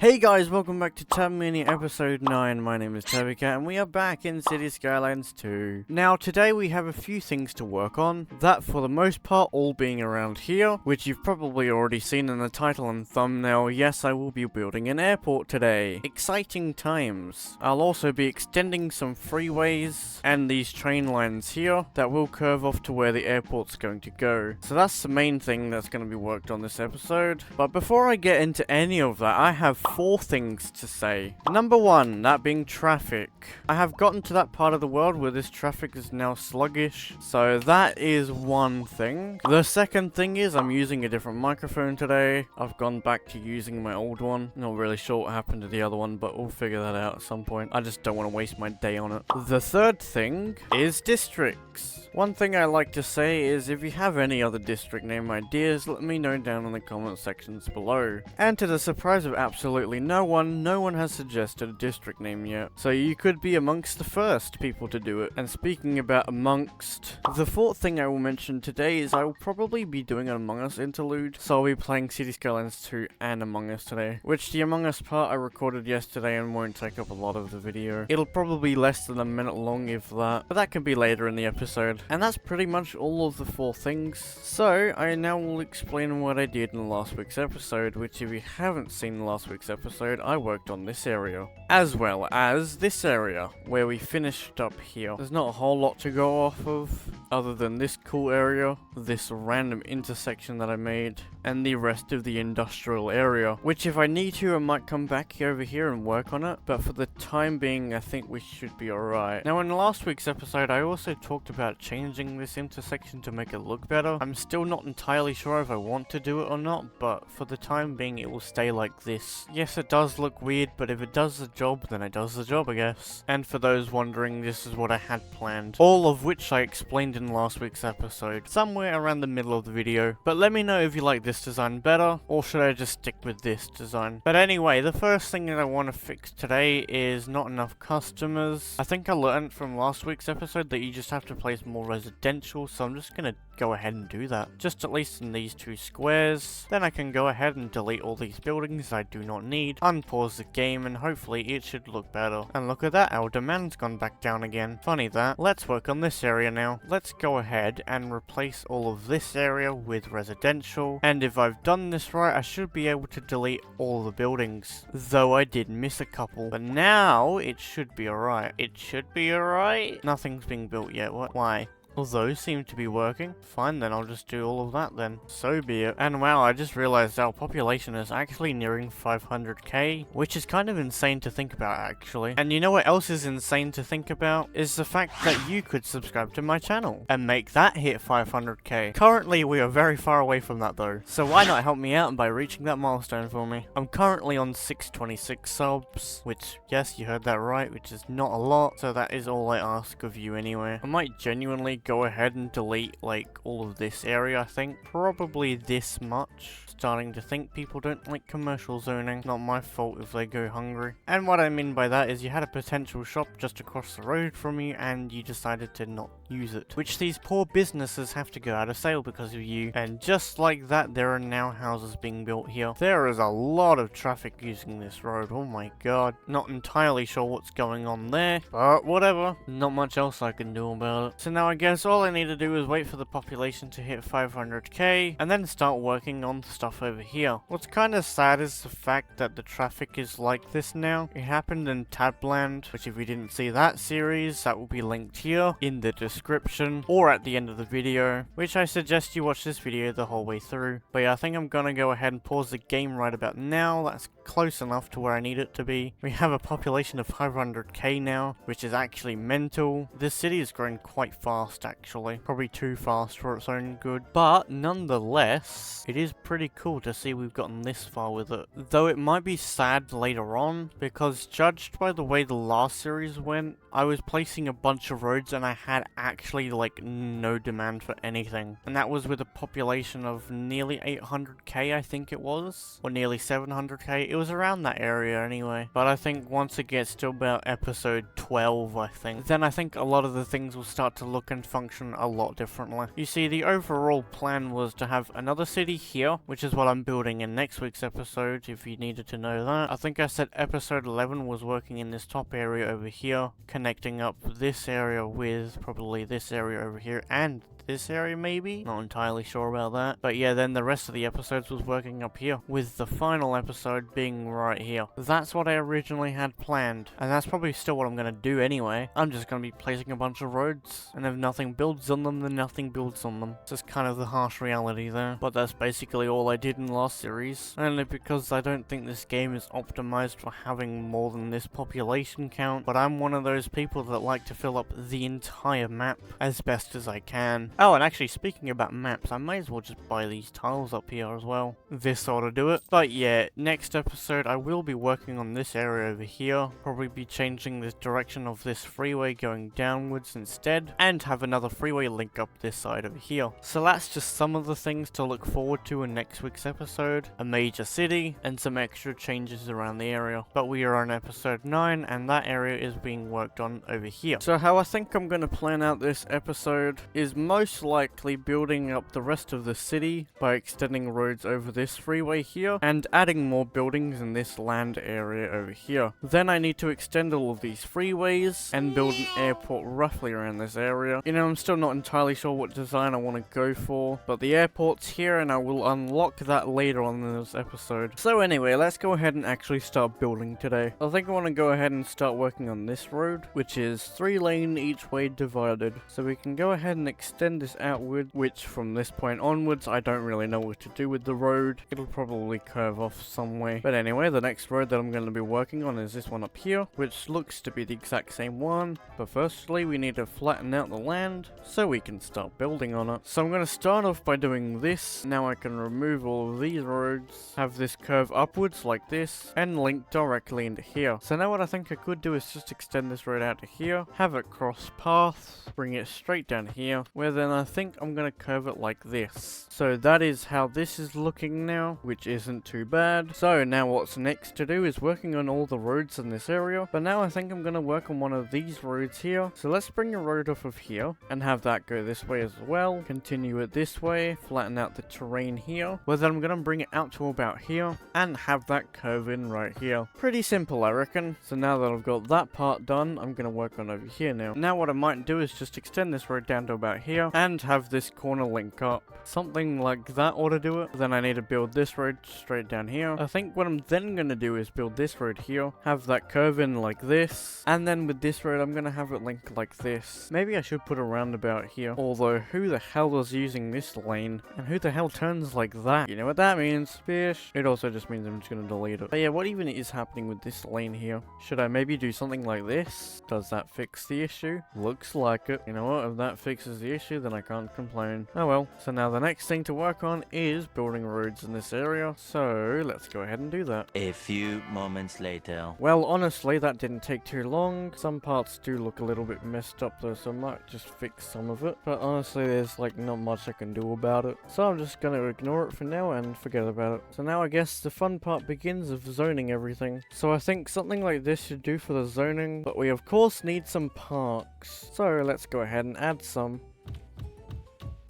Hey guys, welcome back to Tabmania episode 9. My name is Tabbycat and we are back in Cities Skylines 2. Now today we have a few things to work on, that for the most part all being around here, which you've probably already seen in the title and thumbnail. Yes, I will be building an airport today. Exciting times. I'll also be extending some freeways and these train lines here that will curve off to where the airport's going to go. So that's the main thing that's going to be worked on this episode. But before I get into any of that, I have 4 things to say. Number 1, that being traffic. I have gotten to that part of the world where this traffic is now sluggish, so that is one thing. The second thing is I'm using a different microphone today. I've gone back to using my old one. Not really sure what happened to the other one, but we'll figure that out at some point. I just don't want to waste my day on it. The third thing is districts. One thing I like to say is if you have any other district name ideas, let me know down in the comment sections below. And to the surprise of absolutely no one has suggested a district name yet. So you could be amongst the first people to do it. And speaking about amongst, the fourth thing I will mention today is I will probably be doing an Among Us interlude. So I'll be playing Cities Skylines 2 and Among Us today. Which the Among Us part I recorded yesterday and won't take up a lot of the video. It'll probably be less than a minute long if that. But that can be later in the episode. And that's pretty much all of the 4 things. So I now will explain what I did in last week's episode, which if you haven't seen last week's episode, I worked on this area, as well as this area, where we finished up here. There's not a whole lot to go off of, other than this cool area, this random intersection that I made, and the rest of the industrial area, which if I need to, I might come back over here and work on it, but for the time being, I think we should be alright. Now in last week's episode, I also talked about changing this intersection to make it look better. I'm still not entirely sure if I want to do it or not, but for the time being, it will stay like this. Yes, it does look weird, but if it does the job, then it does the job, I guess. And for those wondering, this is what I had planned, all of which I explained in last week's episode, somewhere around the middle of the video. But let me know if you like this design better, or should I just stick with this design? But anyway, the first thing that I want to fix today is not enough customers. I think I learned from last week's episode that you just have to place more residential, so I'm just gonna go ahead and do that. Just at least in these 2 squares. Then I can go ahead and delete all these buildings I do not need, unpause the game, and hopefully it should look better. And look at that, our demand's gone back down again. Funny that. Let's work on this area now. Let's go ahead and replace all of this area with residential. And if I've done this right, I should be able to delete all the buildings. Though I did miss a couple. But now it should be alright. It should be alright. Nothing's being built yet. What? Why? Well, those seem to be working. Fine then, I'll just do all of that then. So be it. And wow, I just realized our population is actually nearing 500k, which is kind of insane to think about actually. And you know what else is insane to think about? Is the fact that you could subscribe to my channel and make that hit 500k. Currently, we are very far away from that though. So why not help me out by reaching that milestone for me? I'm currently on 626 subs, which, yes, you heard that right, which is not a lot. So that is all I ask of you anyway. I might genuinely go ahead and delete like all of this area. I think probably this much. Starting to think people don't like commercial zoning. Not my fault if they go hungry. And what I mean by that is you had a potential shop just across the road from you and you decided to not use it, which these poor businesses have to go out of sale because of you. And just like that, there are now houses being built here. There is a lot of traffic using this road. Oh my god. Not entirely sure what's going on there, but whatever. Not much else I can do about it. So now I guess all I need to do is wait for the population to hit 500k and then start working on stuff over here. What's kind of sad is the fact that the traffic is like this now. It happened in Tabland, which if you didn't see that series, that will be linked here in the description or at the end of the video, which I suggest you watch this video the whole way through. But yeah, I think I'm gonna go ahead and pause the game right about now. That's close enough to where I need it to be. We have a population of 500k now, which is actually mental. This city is growing quite fast actually. Probably too fast for its own good. But nonetheless, it is pretty cool to see we've gotten this far with it. Though it might be sad later on, because judged by the way the last series went, I was placing a bunch of roads and I had actually like no demand for anything. And that was with a population of nearly 800k, I think it was, or nearly 700k. It was around that area anyway. But I think once it gets to about episode 12, I think, then I think a lot of the things will start to look and function a lot differently. You see, the overall plan was to have another city here, which is what I'm building in next week's episode, if you needed to know that. I think I said episode 11 was working in this top area over here, connecting up this area with probably this area over here and this area maybe? Not entirely sure about that. But yeah, then the rest of the episodes was working up here, with the final episode being right here. That's what I originally had planned, and that's probably still what I'm going to do anyway. I'm just going to be placing a bunch of roads, and if nothing builds on them, then nothing builds on them. It's just kind of the harsh reality there. But that's basically all I did in last series, only because I don't think this game is optimized for having more than this population count, but I'm one of those people that like to fill up the entire map as best as I can. Oh, and actually, speaking about maps, I might as well just buy these tiles up here as well. This ought to do it. But yeah, next episode I will be working on this area over here. Probably be changing the direction of this freeway going downwards instead, and have another freeway link up this side over here. So that's just some of the things to look forward to in next week's episode. A major city, and some extra changes around the area. But we are on episode 9, and that area is being worked on over here. So how I think I'm going to plan out this episode is most likely building up the rest of the city by extending roads over this freeway here and adding more buildings in this land area over here. Then I need to extend all of these freeways and build an airport roughly around this area. You know, I'm still not entirely sure what design I want to go for, but the airport's here and I will unlock that later on in this episode. So anyway, let's go ahead and actually start building today. I think I want to go ahead and start working on this road, which is 3-lane each way divided. So we can go ahead and extend this outward, which from this point onwards I don't really know what to do with the road. It'll probably curve off some way. But anyway, the next road that I'm going to be working on is this one up here, which looks to be the exact same one. But firstly, we need to flatten out the land so we can start building on it. So I'm going to start off by doing this. Now I can remove all of these roads, have this curve upwards like this, and link directly into here. So now what I think I could do is just extend this road out to here, have it cross paths, bring it straight down here, where then I think I'm going to curve it like this. So that is how this is looking now, which isn't too bad. So now what's next to do is working on all the roads in this area, but now I think I'm going to work on one of these roads here. So let's bring a road off of here and have that go this way as well. Continue it this way, flatten out the terrain here, well then I'm going to bring it out to about here and have that curve in right here. Pretty simple, I reckon. So now that I've got that part done, I'm going to work on over here now. Now what I might do is just extend this road down to about here and have this corner link up. Something like that ought to do it. Then I need to build this road straight down here. I think what I'm then going to do is build this road here, have that curve in like this, and then with this road I'm going to have it linked like this. Maybe I should put a roundabout here, although who the hell is using this lane, and who the hell turns like that? You know what that means, fish. It also just means I'm just going to delete it. But yeah, what even is happening with this lane here? Should I maybe do something like this? Does that fix the issue? Looks like it. You know what, if that fixes the issue, then I can't complain. Oh well. So now the next thing to work on is building roads in this area, so let's go ahead and do that. A few moments later. Well, honestly, that didn't take too long. Some parts do look a little bit messed up though, so I might just fix some of it. But honestly, there's like not much I can do about it. So I'm just gonna ignore it for now and forget about it. So now I guess the fun part begins of zoning everything. So I think something like this should do for the zoning, but we of course need some parks. So let's go ahead and add some.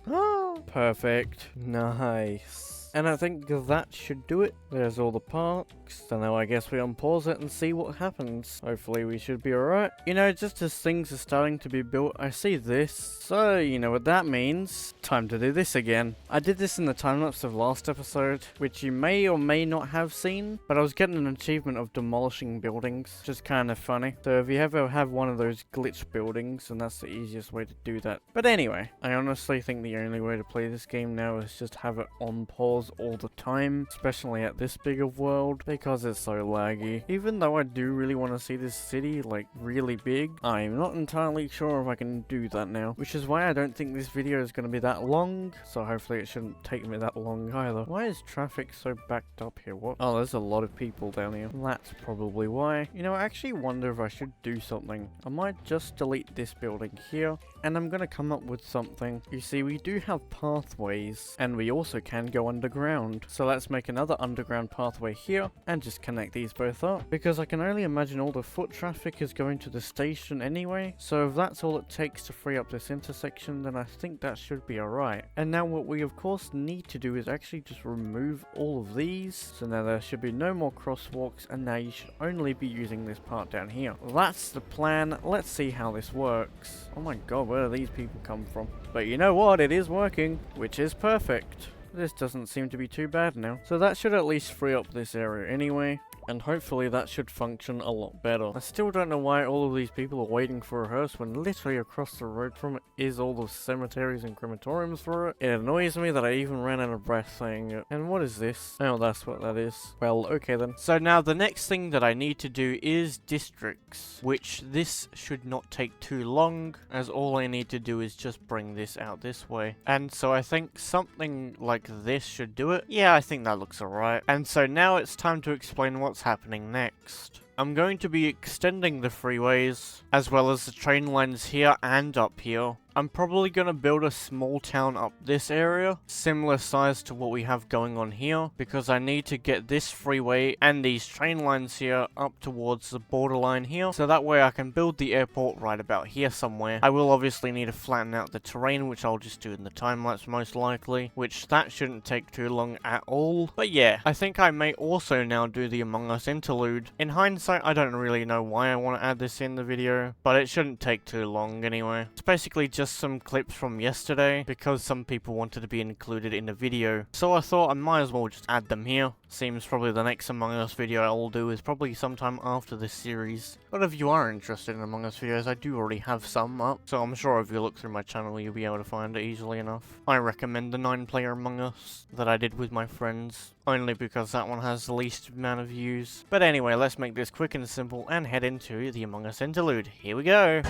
Oh, perfect. Nice. And I think that should do it. There's all the parks. So now I guess we unpause it and see what happens. Hopefully we should be alright. You know, just as things are starting to be built, I see this. So, you know what that means. Time to do this again. I did this in the time-lapse of last episode, which you may or may not have seen. But I was getting an achievement of demolishing buildings, which is kind of funny. So if you ever have one of those glitch buildings, then that's the easiest way to do that. But anyway, I honestly think the only way to play this game now is just have it on pause pause all the time, especially at this big of world, because it's so laggy. Even though I do really want to see this city, like, really big, I'm not entirely sure if I can do that now, which is why I don't think this video is going to be that long, so hopefully it shouldn't take me that long either. Why is traffic so backed up here? What? Oh, there's a lot of people down here. That's probably why. You know, I actually wonder if I should do something. I might just delete this building here, and I'm going to come up with something. You see, we do have pathways, and we also can go underground. So let's make another underground pathway here, and just connect these both up, because I can only imagine all the foot traffic is going to the station anyway. So if that's all it takes to free up this intersection, then I think that should be alright. And now what we of course need to do is actually just remove all of these. So now there should be no more crosswalks, and now you should only be using this part down here. That's the plan. Let's see how this works. Oh my god, where do these people come from? But you know what? It is working, which is perfect. This doesn't seem to be too bad now. So that should at least free up this area anyway. And hopefully that should function a lot better. I still don't know why all of these people are waiting for a hearse when literally across the road from it is all the cemeteries and crematoriums for it. It annoys me that I even ran out of breath saying it. And what is this? Oh, that's what that is. Well, okay then. So now the next thing that I need to do is districts, which this should not take too long, as all I need to do is just bring this out this way. And so I think something like this should do it. Yeah, I think that looks alright. And so now it's time to explain what's happening next. I'm going to be extending the freeways, as well as the train lines here and up here. I'm probably going to build a small town up this area, similar size to what we have going on here, because I need to get this freeway and these train lines here up towards the borderline here, so that way I can build the airport right about here somewhere. I will obviously need to flatten out the terrain, which I'll just do in the time-lapse most likely, which that shouldn't take too long at all. But yeah, I think I may also now do the Among Us interlude. In hindsight, I don't really know why I want to add this in the video, but it shouldn't take too long anyway. It's basically just some clips from yesterday, because some people wanted to be included in the video. So I thought I might as well just add them here. Seems probably the next Among Us video I'll do is probably sometime after this series. But if you are interested in Among Us videos, I do already have some up, so I'm sure if you look through my channel you'll be able to find it easily enough. I recommend the 9-player Among Us that I did with my friends, only because that one has the least amount of views. But anyway, let's make this quick and simple and head into the Among Us interlude. Here we go!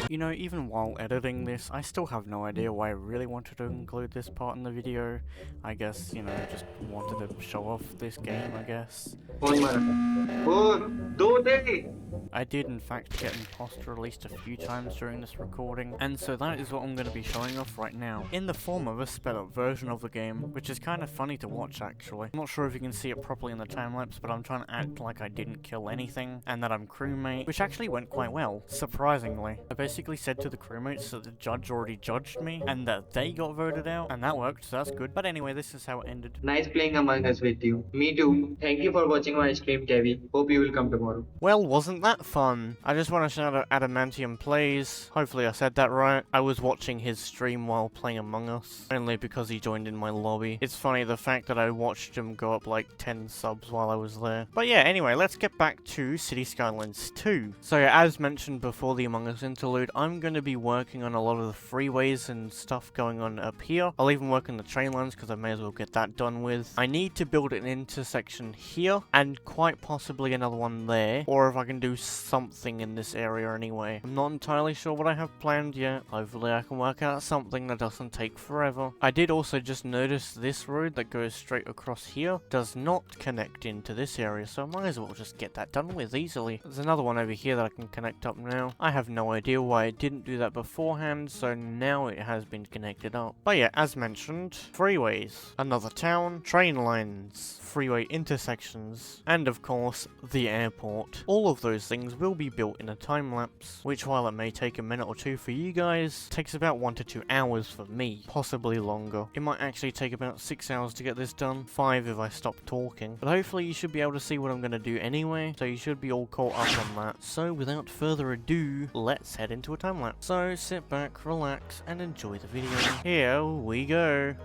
You know, even while editing this, I still have no idea why I really wanted to include this part in the video. I guess, you know, just wanted to show off this game, I guess. I did in fact get imposter released a few times during this recording, and so that is what I'm going to be showing off right now, in the form of a sped up version of the game, which is kind of funny to watch actually. I'm not sure if you can see it properly in the time-lapse, but I'm trying to act like I didn't kill anything, and that I'm crewmate, which actually went quite well, surprisingly. I basically said to the crewmates that the judge already judged me, and that they got voted out, and that worked, so that's good. But anyway, this is how it ended. Nice playing Among Us with you. Me too. Thank you for watching my stream, Kevi. Hope you will come tomorrow. Well, wasn't that fun? I just want to shout out Adamantium Plays. Hopefully I said that right. I was watching his stream while playing Among Us, only because he joined in my lobby. It's funny the fact that I watched him go up like 10 subs while I was there. But yeah, anyway, let's get back to Cities Skylines 2. So yeah, as mentioned before the Among Us interlude, I'm going to be working on a lot of the freeways and stuff going on up here. I'll even work on the train lines because I may as well get that done with. I need to build an intersection here and quite possibly another one there, or if I can do something in this area anyway. I'm not entirely sure what I have planned yet. Hopefully I can work out something that doesn't take forever. I did also just notice this road that goes straight across here does not connect into this area, so I might as well just get that done with easily. There's another one over here that I can connect up now. I have no idea why it didn't do that beforehand, so now it has been connected up. But yeah, as mentioned, freeways, another town, train lines, freeway intersections, and of course, the airport. All of those things will be built in a time-lapse, which while it may take a minute or two for you guys, takes about 1 to 2 hours for me, possibly longer. It might actually take about 6 hours to get this done, 5 if I stop talking, but hopefully you should be able to see what I'm going to do anyway, so you should be all caught up on that. So without further ado, let's head into a time-lapse. So sit back, relax, and enjoy the video. Here we go.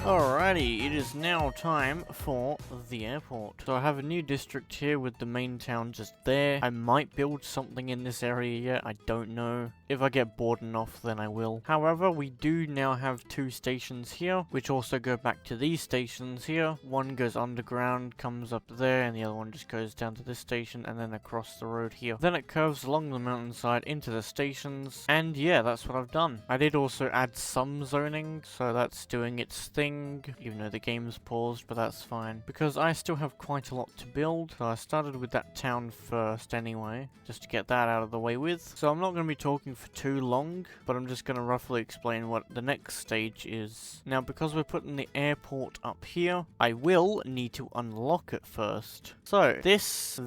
Alrighty, it is now time for the airport. So I have a new district here with the main town just there. I might build something in this area yet, I don't know. If I get bored enough, then I will. However, we do now have 2 stations here, which also go back to these stations here. One goes underground, comes up there, and the other one just goes down to this station and then across the road here. Then it curves along the mountainside into the stations, and yeah, that's what I've done. I did also add some zoning, so that's doing its thing. Even though the game's paused, but that's fine. Because I still have quite a lot to build, so I started with that town first anyway, just to get that out of the way with. So I'm not going to be talking for too long, but I'm just going to roughly explain what the next stage is. Now, because we're putting the airport up here, I will need to unlock it first. So, this,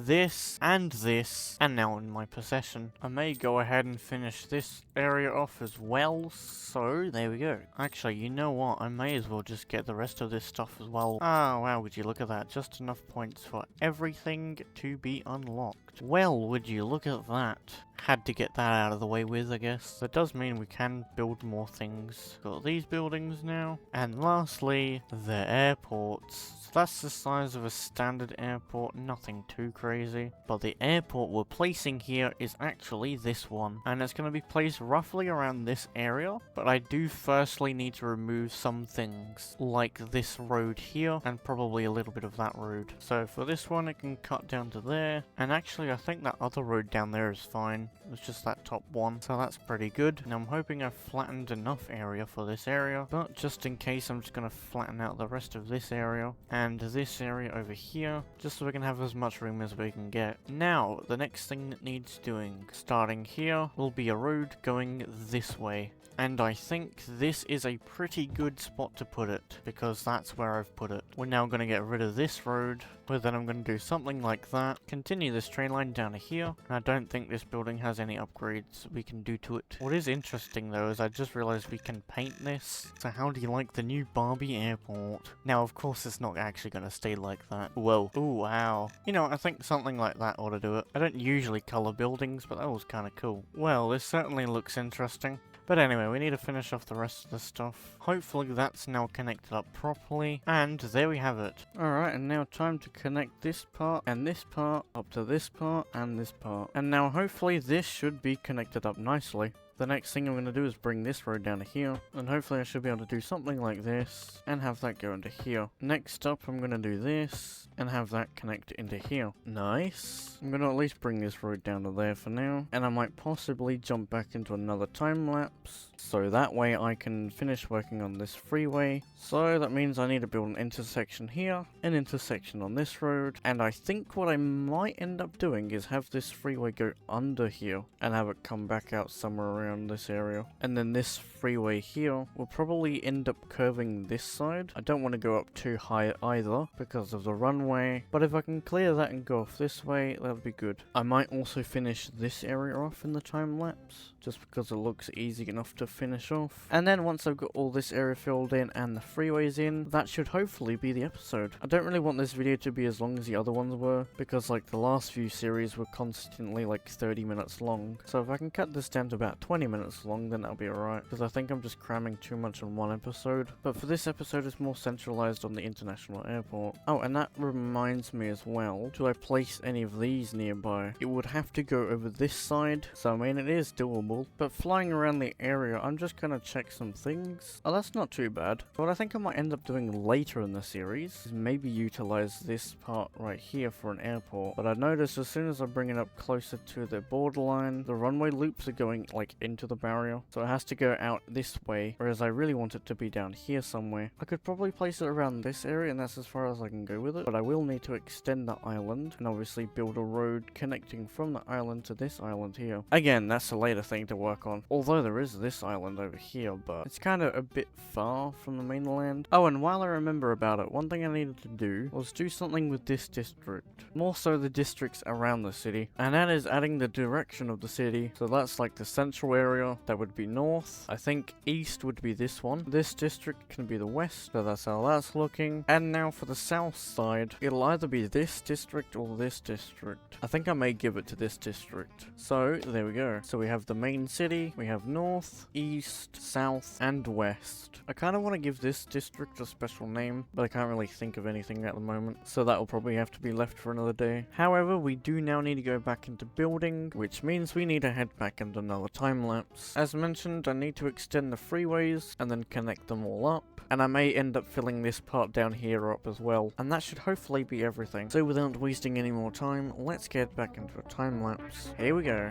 and now in my possession. I may go ahead and finish this area off as well, so there we go. Actually, you know what? I may as well just get the rest of this stuff as well. Oh, wow, would you look at that? Just enough points for everything to be unlocked. Well, would you look at that? Had to get that out of the way with, I guess. That does mean we can build more things. Got these buildings now. And lastly, the airports. So that's the size of a standard airport, nothing too crazy. But the airport we're placing here is actually this one. And it's going to be placed roughly around this area. But I do firstly need to remove some things, like this road here, and probably a little bit of that road. So for this one, it can cut down to there. And actually, I think that other road down there is fine. It's just that top one, so that's pretty good. Now I'm hoping I've flattened enough area for this area, but just in case I'm just going to flatten out the rest of this area and this area over here, just so we can have as much room as we can get. Now, the next thing that needs doing, starting here, will be a road going this way. And I think this is a pretty good spot to put it, because that's where I've put it. We're now going to get rid of this road, but then I'm going to do something like that. Continue this train line down to here. I don't think this building has any upgrades we can do to it. What is interesting though is I just realized we can paint this. So how do you like the new Barbie airport? Now of course it's not actually going to stay like that. Whoa. Ooh, wow. You know, I think something like that ought to do it. I don't usually color buildings, but that was kind of cool. Well, this certainly looks interesting. But anyway, we need to finish off the rest of the stuff. Hopefully that's now connected up properly. And there we have it. Alright, and now time to connect this part and this part up to this part and this part. And now hopefully this should be connected up nicely. The next thing I'm going to do is bring this road down to here, and hopefully I should be able to do something like this, and have that go into here. Next up, I'm going to do this, and have that connect into here. Nice. I'm going to at least bring this road down to there for now, and I might possibly jump back into another time lapse, so that way I can finish working on this freeway. So that means I need to build an intersection here, an intersection on this road, and I think what I might end up doing is have this freeway go under here, and have it come back out somewhere around this area. And then this freeway here will probably end up curving this side. I don't want to go up too high either because of the runway, but if I can clear that and go off this way, that would be good. I might also finish this area off in the time lapse, just because it looks easy enough to finish off. And then once I've got all this area filled in and the freeways in, that should hopefully be the episode. I don't really want this video to be as long as the other ones were, because like the last few series were constantly like 30 minutes long. So if I can cut this down to about 20 minutes long, then that'll be alright, because I think I'm just cramming too much on one episode. But for this episode, it's more centralized on the international airport. Oh, and that reminds me as well, do I place any of these nearby? It would have to go over this side, so I mean it is doable, but flying around the area, I'm just gonna check some things. Oh, that's not too bad. What I think I might end up doing later in the series is maybe utilize this part right here for an airport. But I noticed as soon as I bring it up closer to the borderline, the runway loops are going like into the barrier, so it has to go out this way, whereas I really want it to be down here somewhere. I could probably place it around this area, and that's as far as I can go with it, but I will need to extend the island and obviously build a road connecting from the island to this island here. Again, that's a later thing to work on, although there is this island over here, but it's kind of a bit far from the mainland. Oh, and while I remember about it, one thing I needed to do was do something with this district, more so the districts around the city, and that is adding the direction of the city. So that's like the central area, that would be north. I think east would be this one. This district can be the west, so that's how that's looking. And now for the south side, it'll either be this district or this district. I think I may give it to this district. So there we go. So we have the main city, we have north, east, south, and west. I kind of want to give this district a special name, but I can't really think of anything at the moment, so that will probably have to be left for another day. However, we do now need to go back into building, which means we need to head back into another time lapse. As mentioned, I need to extend the freeways and then connect them all up, and I may end up filling this part down here up as well, and that should hopefully be everything. So without wasting any more time, let's get back into a time lapse. Here we go.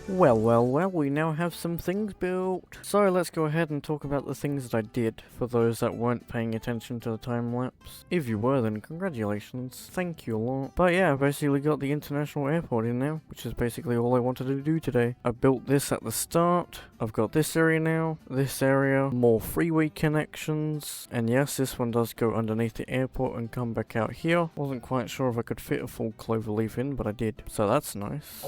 Well, we now have some things built. So let's go ahead and talk about the things that I did, for those that weren't paying attention to the time lapse. If you were, then congratulations, thank you a lot. But yeah, I basically got the international airport in now, which is basically all I wanted to do today. I built this at the start, I've got this area now, this area, more freeway connections, and yes, this one does go underneath the airport and come back out here. Wasn't quite sure if I could fit a full cloverleaf in, but I did, so that's nice.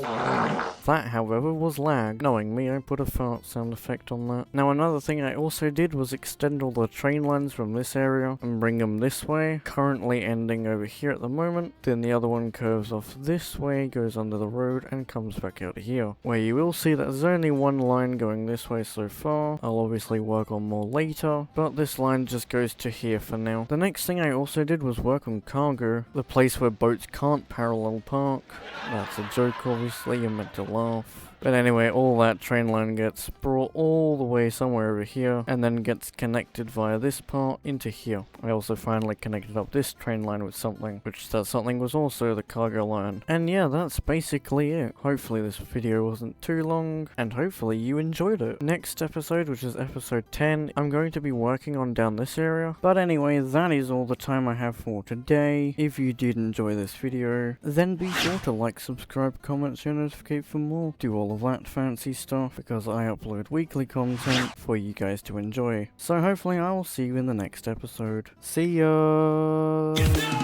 That, however, was lag. Knowing me, I put a fart sound effect on that. Now, another thing I also did was extend all the train lines from this area and bring them this way, currently ending over here at the moment. Then the other one curves off this way, goes under the road, and comes back out here, where you will see that there's only one line going this way so far. I'll obviously work on more later, but this line just goes to here for now. The next thing I also did was work on cargo, the place where boats can't parallel park. That's a joke, obviously, you're meant to laugh. But anyway, all that train line gets brought all the way somewhere over here, and then gets connected via this part into here. I also finally connected up this train line with something, which that something was also the cargo line. And yeah, that's basically it. Hopefully this video wasn't too long, and hopefully you enjoyed it. Next episode, which is episode 10, I'm going to be working on down this area. But anyway, that is all the time I have for today. If you did enjoy this video, then be sure to like, subscribe, comment, share, notificate for more. Do all of that fancy stuff, because I upload weekly content for you guys to enjoy. So hopefully I will see you in the next episode. See ya!